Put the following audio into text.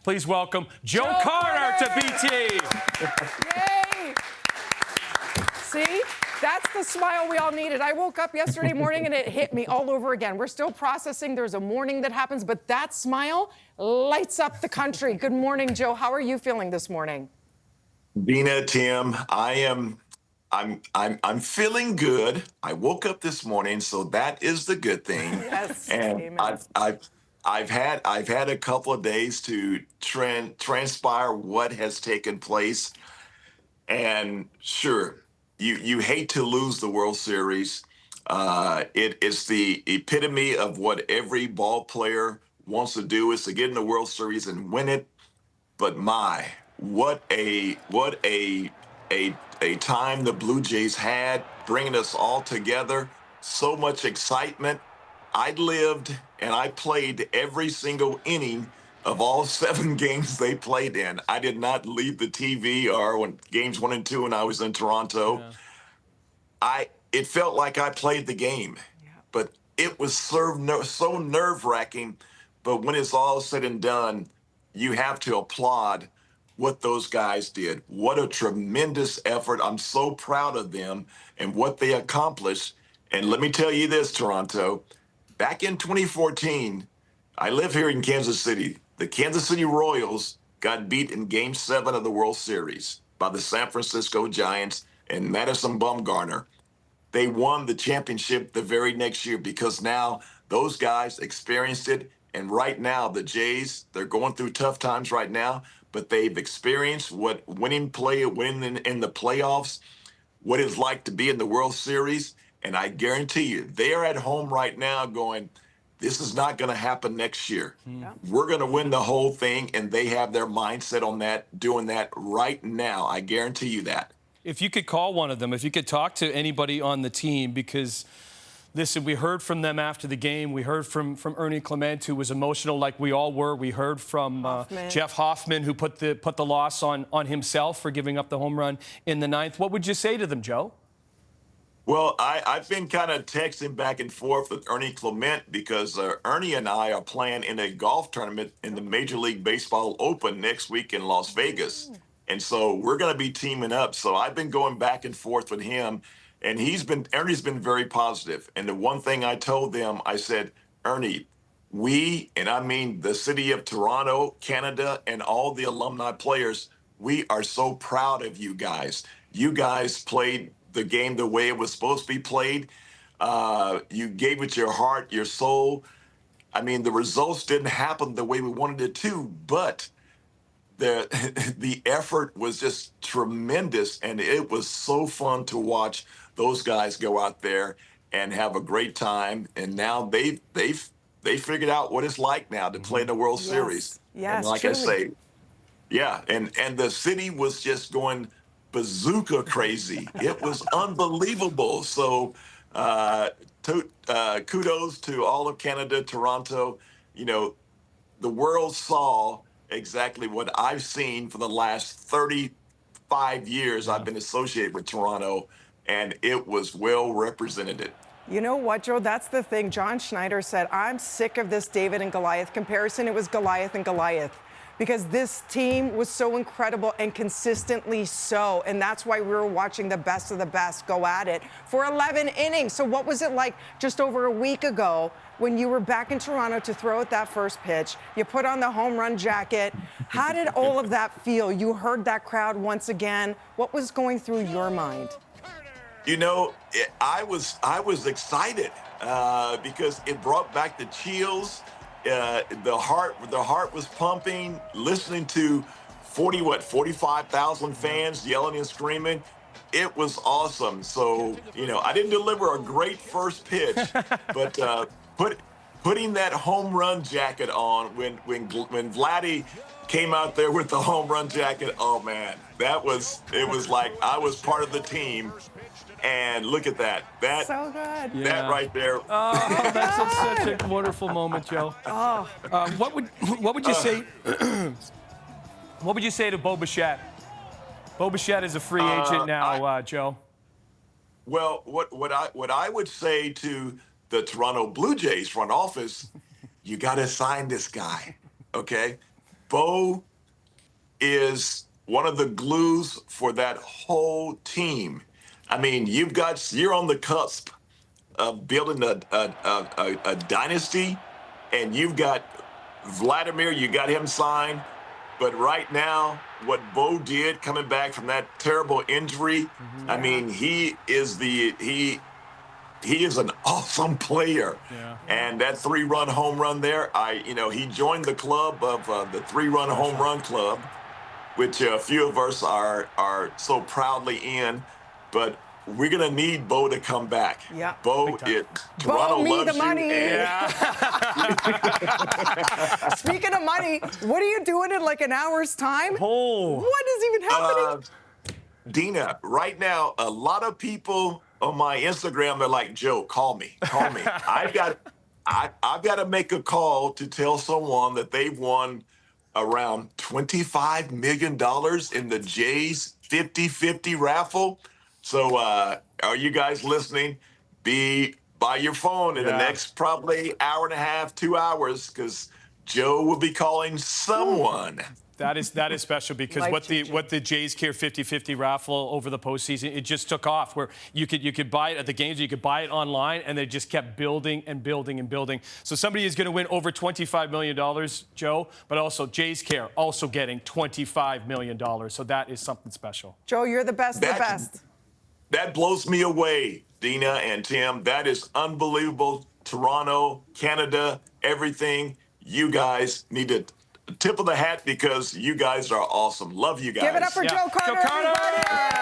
Please welcome Joe Carter to BT. Yay! See? That's the smile we all needed. I woke up yesterday morning and it hit me all over again. We're still processing. There's a morning that happens, but that smile lights up the country. Good morning, Joe. How are you feeling this morning? Dina, Tim, I'm feeling good. I woke up this morning, so that is the good thing. Yes. And Amen. I've had a couple of days to transpire what has taken place. And sure, you hate to lose the World Series. It is the epitome of what every ball player wants to do, is to get in the World Series and win it. But my, what a time the Blue Jays had, bringing us all together. So much excitement. I lived and I played every single inning of all 7 games they played in. I did not leave the TV or when games 1 and 2 when I was in Toronto. Yeah. It felt like I played the game, but it was so nerve-wracking. But when it's all said and done, you have to applaud what those guys did. What a tremendous effort. I'm so proud of them and what they accomplished. And let me tell you this, Toronto, back in 2014, I live here in Kansas City. The Kansas City Royals got beat in Game 7 of the World Series by the San Francisco Giants and Madison Bumgarner. They won the championship the very next year because now those guys experienced it. And right now, the Jays, they're going through tough times right now, but they've experienced what winning in the playoffs, what it's like to be in the World Series. And I guarantee you, they're at home right now going, this is not going to happen next year. We're going to win the whole thing. And they have their mindset on that, doing that right now. I guarantee you that. If you could call one of them, if you could talk to anybody on the team, because listen, we heard from them after the game. We heard from Ernie Clement, who was emotional like we all were. We heard from Jeff Hoffman, who put the loss on himself for giving up the home run in the 9th. What would you say to them, Joe? Well, I've been kind of texting back and forth with Ernie Clement because Ernie and I are playing in a golf tournament in the Major League Baseball Open next week in Las Vegas. And so we're going to be teaming up. So I've been going back and forth with him. And Ernie's been very positive. And the one thing I told them, I said, Ernie, and I mean the city of Toronto, Canada, and all the alumni players, we are so proud of you guys. You guys played the game the way it was supposed to be played. You gave it your heart, your soul. I mean, the results didn't happen the way we wanted it to, but the effort was just tremendous, and it was so fun to watch those guys go out there and have a great time. And now they've figured out what it's like now to play in the World Series. Yes, and like truly. I say, yeah, and the city was just going bazooka crazy. It was unbelievable. So kudos to all of Canada, Toronto. You know, the world saw exactly what I've seen for the last 35 years. I've been associated with Toronto, and it was well represented. You know what, Joe? That's the thing. John Schneider said, I'm sick of this David and Goliath comparison. It was Goliath and Goliath because this team was so incredible and consistently so. And that's why we were watching the best of the best go at it for 11 innings. So what was it like just over a week ago when you were back in Toronto to throw at that first pitch? You put on the home run jacket. How did all of that feel? You heard that crowd once again. What was going through your mind? You know, I was excited because it brought back the chills. The heart was pumping. Listening to 45,000 fans yelling and screaming. It was awesome. So, you know, I didn't deliver a great first pitch, but putting that home run jacket on when Vladdy came out there with the home run jacket, oh man, it was like I was part of the team. And look at that. So good. That right there. Oh, that's such a wonderful moment, Joe. What would you say? What would you say to Bo Bichette? Bo Bichette is a free agent now, Joe. Well, what I would say to the Toronto Blue Jays front office, you got to sign this guy, okay? Bo is one of the glues for that whole team. I mean, you're on the cusp of building a dynasty, and you've got Vladimir, you got him signed. But right now, what Bo did coming back from that terrible injury, I mean, he is an awesome player. Yeah. And that 3-run home run there, he joined the club of the 3-run home run club, which a few of us are so proudly in. But we're going to need Bo to come back. Yeah. Toronto Bo, me loves the money. you. And Speaking of money, what are you doing in like an hour's time? Oh. What is even happening? Dina, right now, a lot of people on my Instagram, they're like, Joe, call me. I've got to make a call to tell someone that they've won around $25 million in the Jays 50-50 raffle. So are you guys listening? Be by your phone in the next probably hour and a half, 2 hours, because Joe will be calling someone. That is special because what the Jays Care 50-50 raffle over the postseason, it just took off where you could buy it at the games, or you could buy it online, and they just kept building and building and building. So somebody is going to win over $25 million, Joe, but also Jays Care also getting $25 million. So that is something special. Joe, you're the best of the best. That blows me away, Dina and Tim. That is unbelievable. Toronto, Canada, everything. You guys need to tip of the hat because you guys are awesome. Love you guys. Give it up for Joe Carter. Joe Carter! Everybody.